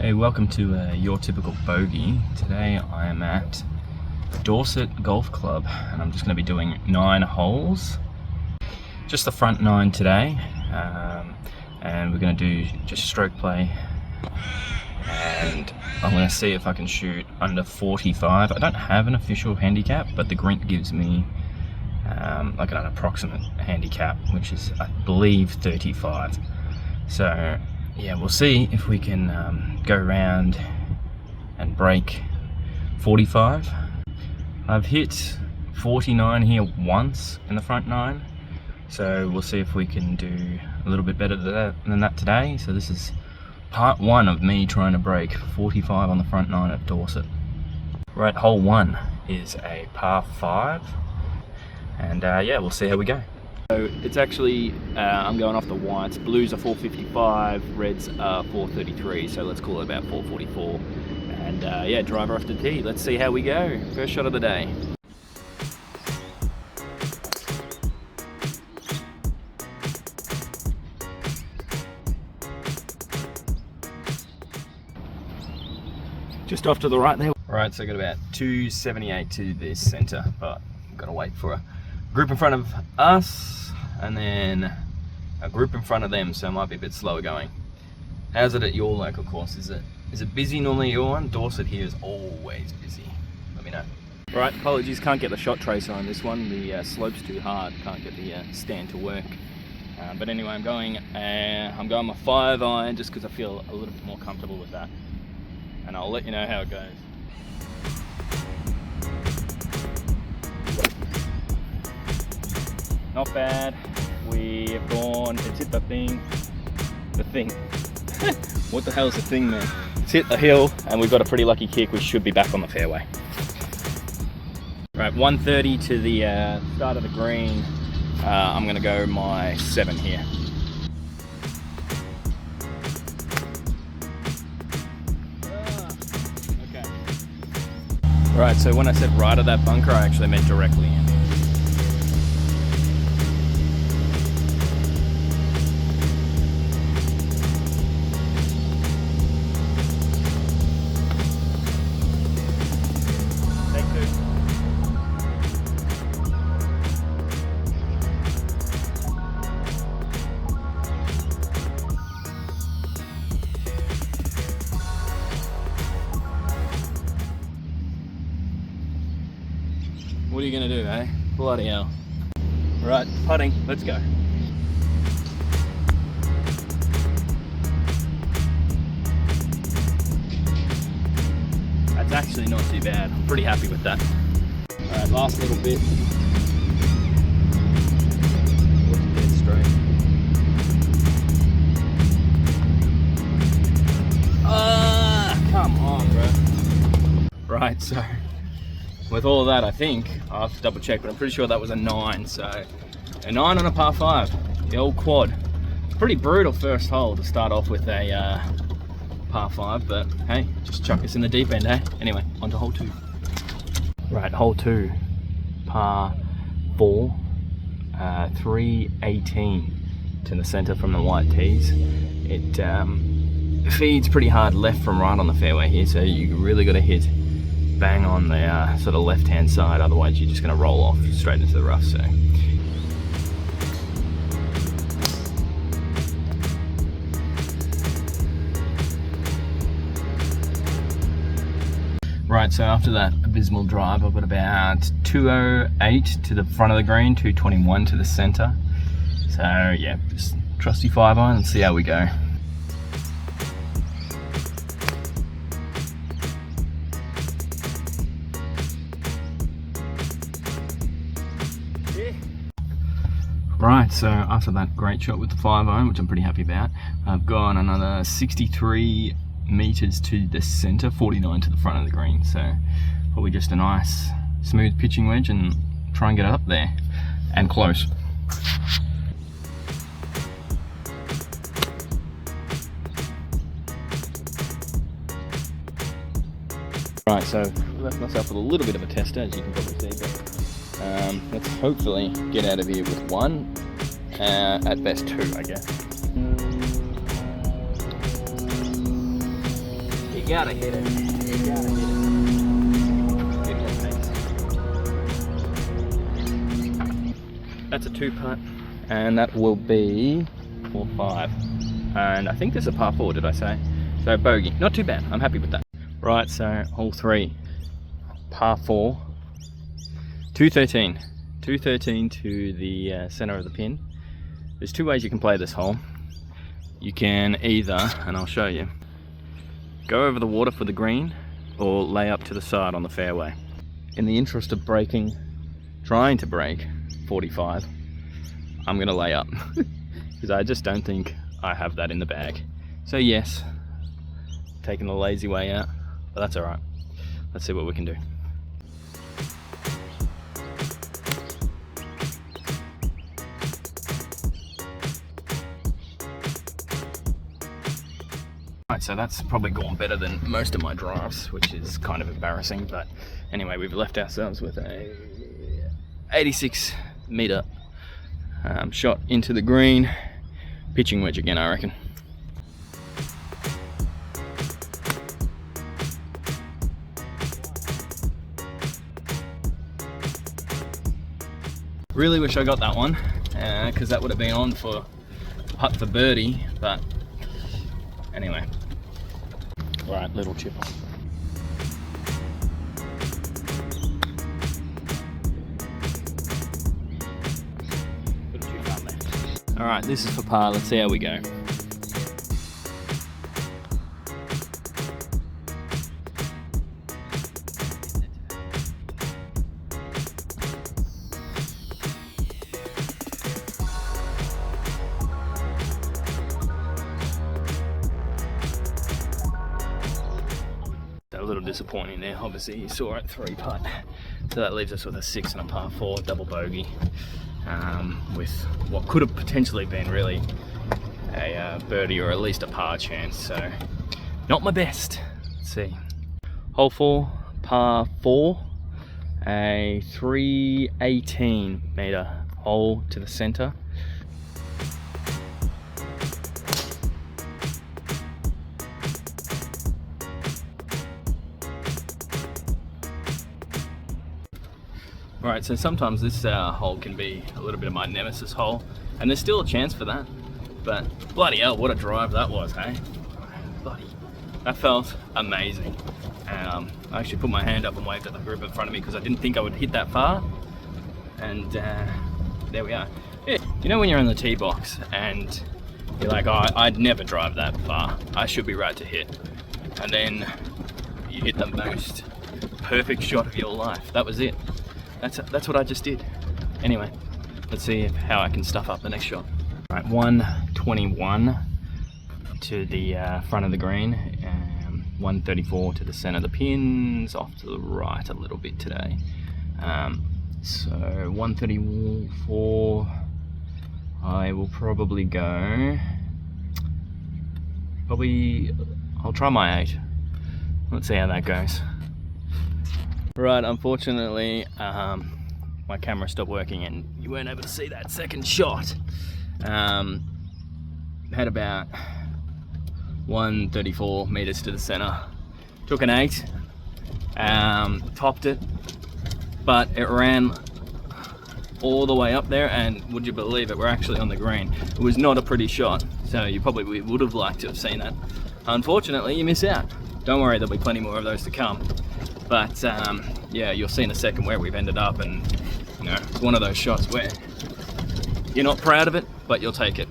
Hey, welcome to Your Typical Bogey. Today I am at Dorset Golf Club and I'm just going to be doing 9 holes. Just the front 9 today, and we're going to do just stroke play, and I'm going to see if I can shoot under 45. I don't have an official handicap, but the green gives me like an approximate handicap, which is I believe 35. So yeah, we'll see if we can go around and break 45. I've hit 49 here once in the front 9, so we'll see if we can do a little bit better than that today. So this is part 1 of me trying to break 45 on the front 9 at Dorset. Right, hole 1 is a par 5, and yeah, we'll see how we go. So it's actually, I'm going off the whites. Blues are 455, reds are 433, so let's call it about 444. And yeah, driver off the tee. Let's see how we go. First shot of the day. Just off to the right there. Right, so I got about 278 to this center, but I've got to wait for a group in front of us and then a group in front of them, so it might be a bit slower going. How's it at your local course? Is it busy normally at your one? Dorset here is always busy. Let me know. Right, apologies, can't get the shot tracer on this one. The slope's too hard, can't get the stand to work. But anyway, I'm going my 5-iron just because I feel a little bit more comfortable with that. And I'll let you know how it goes. Not bad. We have gone, it's hit the thing. What the hell's the thing, man? It's hit the hill and we've got a pretty lucky kick. We should be back on the fairway. Right, 130 to the start of the green. I'm gonna go my 7 here. Okay. Right, so when I said right of that bunker, I actually meant directly in. What are you gonna do, eh? Bloody hell. Right, putting, let's go. That's actually not too bad. I'm pretty happy with that. Alright, last little bit. Dead straight. Come on, bro. Right, so with all of that, I think I'll have to double check, but I'm pretty sure that was a 9. So a 9 on a par 5, the old quad. Pretty brutal first hole to start off with a par 5, but hey, just chuck us in the deep end, eh? Anyway, on to hole 2. Right, hole 2, par 4, 318 to the center from the white tees. It feeds pretty hard left from right on the fairway here, so you really got to hit bang on the sort of left hand side, otherwise you're just going to roll off straight into the rough. So right, so after that abysmal drive, I've got about 208 to the front of the green, 221 to the center. So yeah, just trusty 5-iron and see how we go. Right, so after that great shot with the 5-iron, which I'm pretty happy about, I've gone another 63 meters to the center, 49 to the front of the green. So probably just a nice smooth pitching wedge and try and get it up there and close. Right, so I left myself with a little bit of a tester, as you can probably see, but let's hopefully get out of here with 1, at best 2, I guess. gotta hit it. You gotta hit it. That's a 2-putt, and that will be 4-5. And I think there's a par 4, did I say? So bogey, not too bad. I'm happy with that. Right, so hole 3, par 4, 213. 213 to the center of the pin. There's 2 ways you can play this hole. You can either, and I'll show you, go over the water for the green or lay up to the side on the fairway. In the interest of trying to break 45, I'm gonna lay up because I just don't think I have that in the bag. So yes, taking the lazy way out, but that's all right. Let's see what we can do. Right, so that's probably gone better than most of my drives, which is kind of embarrassing, but anyway, we've left ourselves with a 86 meter shot into the green. Pitching wedge again, I reckon. Really wish I got that one, because that would have been on for putt for birdie, but anyway. Right, little chipper. Little too far left. Alright, this is for par, let's see how we go. A little disappointing there. Obviously you saw it 3-putt, so that leaves us with a 6 and a par 4 double bogey, with what could have potentially been really a birdie or at least a par chance. So not my best. Let's see. Hole 4, par 4, a 318 meter hole to the center. Alright, so sometimes this hole can be a little bit of my nemesis hole, and there's still a chance for that, but bloody hell, what a drive that was, hey? Bloody, that felt amazing. I actually put my hand up and waved at the group in front of me because I didn't think I would hit that far, and there we are. Yeah, you know when you're in the tee box and you're like, oh, I'd never drive that far, I should be right to hit, and then you hit the most perfect shot of your life. That was it. That's what I just did. Anyway, let's see how I can stuff up the next shot. All right, 121 to the front of the green, 134 to the center of the pins, off to the right a little bit today. So 134, I will probably go, I'll try my 8. Let's see how that goes. Right, unfortunately, my camera stopped working and you weren't able to see that second shot. Had about 134 meters to the center. Took an 8, topped it, but it ran all the way up there, and would you believe it, we're actually on the green. It was not a pretty shot, so you probably would have liked to have seen that. Unfortunately, you miss out. Don't worry, there'll be plenty more of those to come. But yeah, you'll see in a second where we've ended up, and you know, it's one of those shots where you're not proud of it, but you'll take it.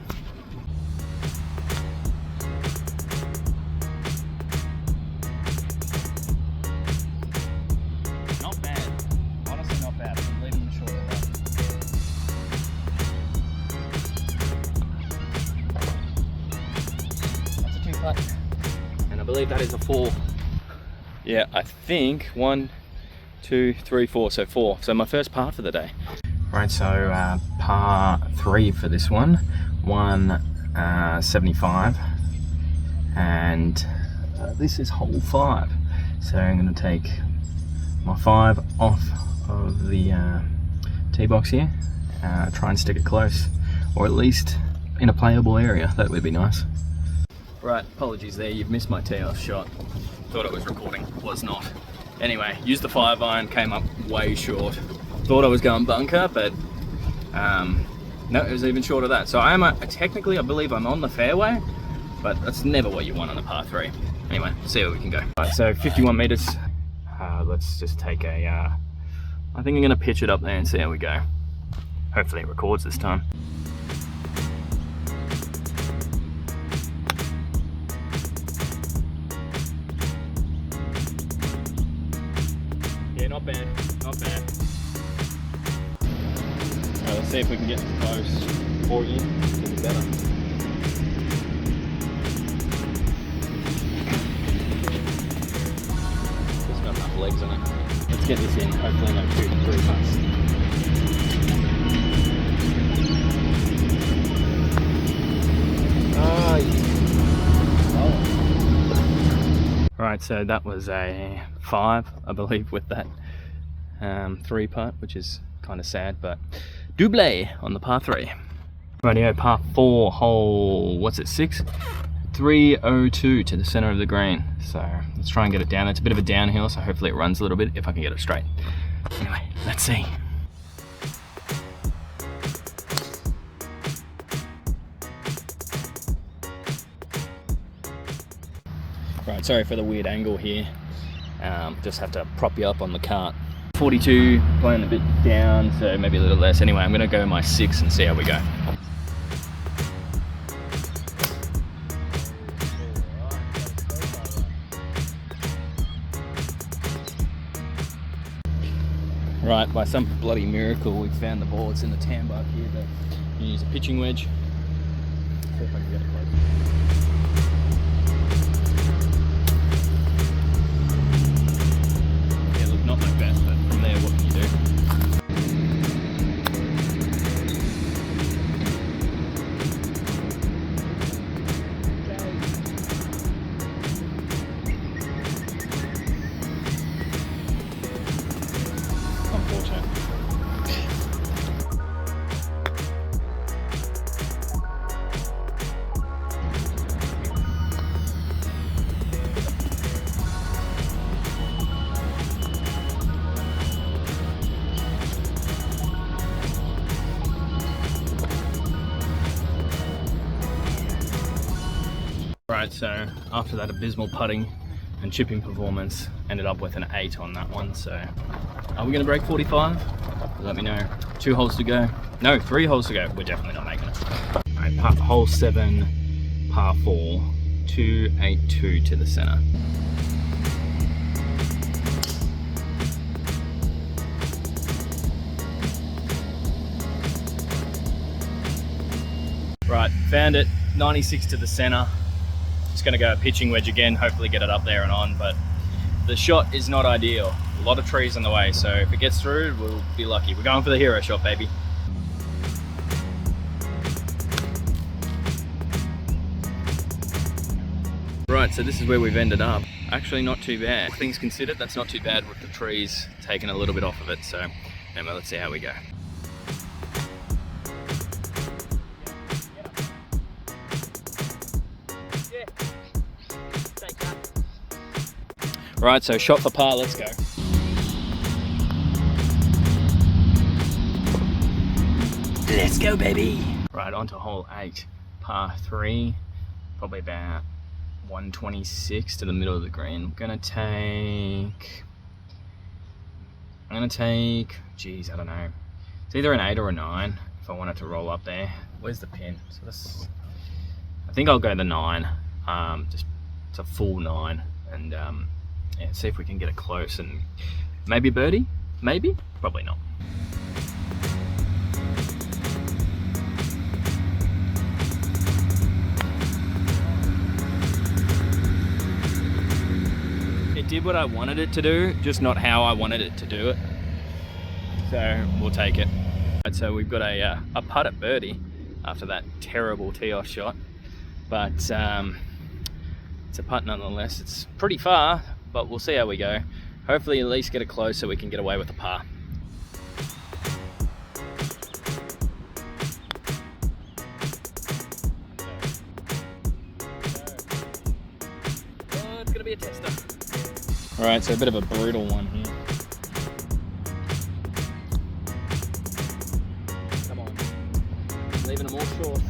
Not bad, honestly not bad. I'm leaving the short of that. That's a 2-putt, and I believe that is a 4. Yeah, I think 1, 2, 3, 4, so 4. So my first par for the day. Right, so par 3 for this one, 175, and this is hole 5. So I'm going to take my 5 off of the tee box here, try and stick it close, or at least in a playable area. That would be nice. Right, apologies there, you've missed my tee off shot. Thought it was recording, was not. Anyway, used the 5-iron, came up way short. Thought I was going bunker, but no, it was even short of that. So I am technically, I believe I'm on the fairway, but that's never what you want on a par 3. Anyway, see where we can go. Right, so 51 meters. Let's just take a, I think I'm gonna pitch it up there and see how we go. Hopefully it records this time. Yeah, not bad, not bad. Alright, let's see if we can get close or in to the better. It's got enough legs on it. Let's get this in, hopefully no 2 to 3 putts. Right, so that was a 5, I believe, with that 3 putt, which is kind of sad, but double on the par 3. Rightio, par 4, hole, what's it, 6? 302 to the center of the green. So let's try and get it down. It's a bit of a downhill, so hopefully it runs a little bit if I can get it straight. Anyway, let's see. Right, sorry for the weird angle here. Just have to prop you up on the cart. 42, playing a bit down, so maybe a little less. Anyway, I'm gonna go my 6 and see how we go. Right, by some bloody miracle, we found the ball. It's in the tan buck here, but you use a pitching wedge. See if I can get it close. Not my best, but from there, what can you do? Unfortunate. Right, so after that abysmal putting and chipping performance, ended up with an 8 on that one. So are we going to break 45? Let me know. 2 holes to go. No, 3 holes to go. We're definitely not making it. All right, hole 7, par 4, 282 to the center. Right, found it. 96 to the center. Just going to go a pitching wedge again, hopefully get it up there and on, but the shot is not ideal. A lot of trees in the way, so if it gets through, we'll be lucky. We're going for the hero shot, baby. Right, so this is where we've ended up. Actually not too bad. Things considered, that's not too bad with the trees taking a little bit off of it, so anyway, let's see how we go. Right, so shot for par, let's go. Let's go, baby. Right, on to hole 8, par 3, probably about 126 to the middle of the green. I'm gonna take, geez, I don't know. It's either an 8 or a 9 if I want it to roll up there. Where's the pin? So this, I think I'll go the 9. Just it's a full 9, and yeah, see if we can get it close and maybe birdie, maybe, probably not. It did what I wanted it to do, just not how I wanted it to do it. So we'll take it. Right, so we've got a putt at birdie after that terrible tee off shot, but it's a putt nonetheless. It's pretty far, but we'll see how we go. Hopefully at least get it close so we can get away with the par. Oh, it's gonna be a tester. Alright, so a bit of a brutal one here. Come on. Leaving them all short.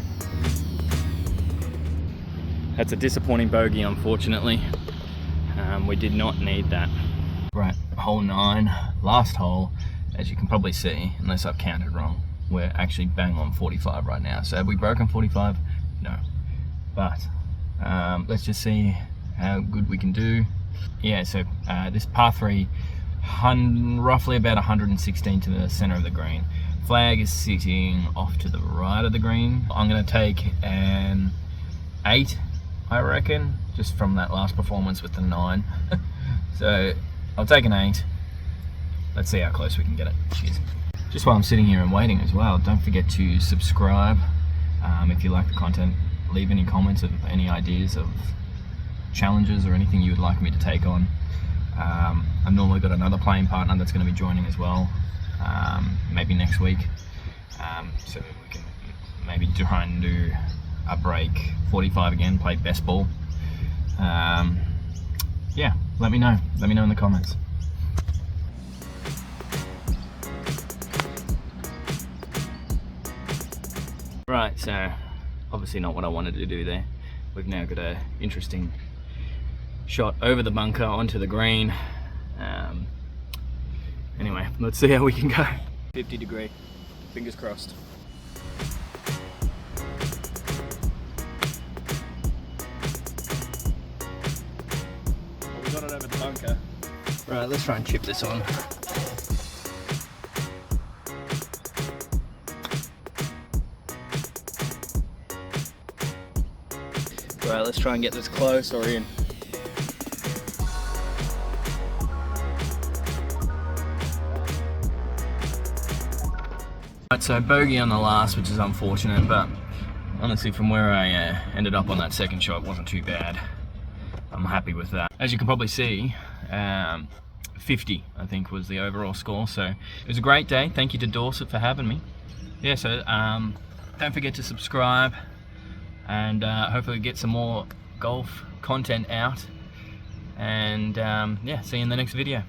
That's a disappointing bogey, unfortunately. We did not need that. Right, hole 9, last hole. As you can probably see, unless I've counted wrong, we're actually bang on 45 right now. So have we broken 45? No. But let's just see how good we can do. Yeah, so this par 3, roughly about 116 to the center of the green. Flag is sitting off to the right of the green. I'm gonna take an 8, I reckon, just from that last performance with the 9. So I'll take an 8. Let's see how close we can get it. Cheers. Just while I'm sitting here and waiting as well, don't forget to subscribe. If you like the content, leave any comments of any ideas of challenges or anything you would like me to take on. I've normally got another playing partner that's going to be joining as well, maybe next week. So we can maybe try and do a break 45 again, play best ball. Yeah, let me know in the comments. Right, so obviously not what I wanted to do there. We've now got an interesting shot over the bunker onto the green. Anyway, let's see how we can go. 50 degree, fingers crossed. Well, we got it over the bunker. Right, let's try and chip this on. Right, let's try and get this close or in. Right, so bogey on the last, which is unfortunate, but honestly from where I ended up on that second shot wasn't too bad. I'm happy with that. As you can probably see, 50 I think was the overall score, so it was a great day. Thank you to Dorset for having me. Yeah, so don't forget to subscribe, and hopefully get some more golf content out, and yeah, see you in the next video.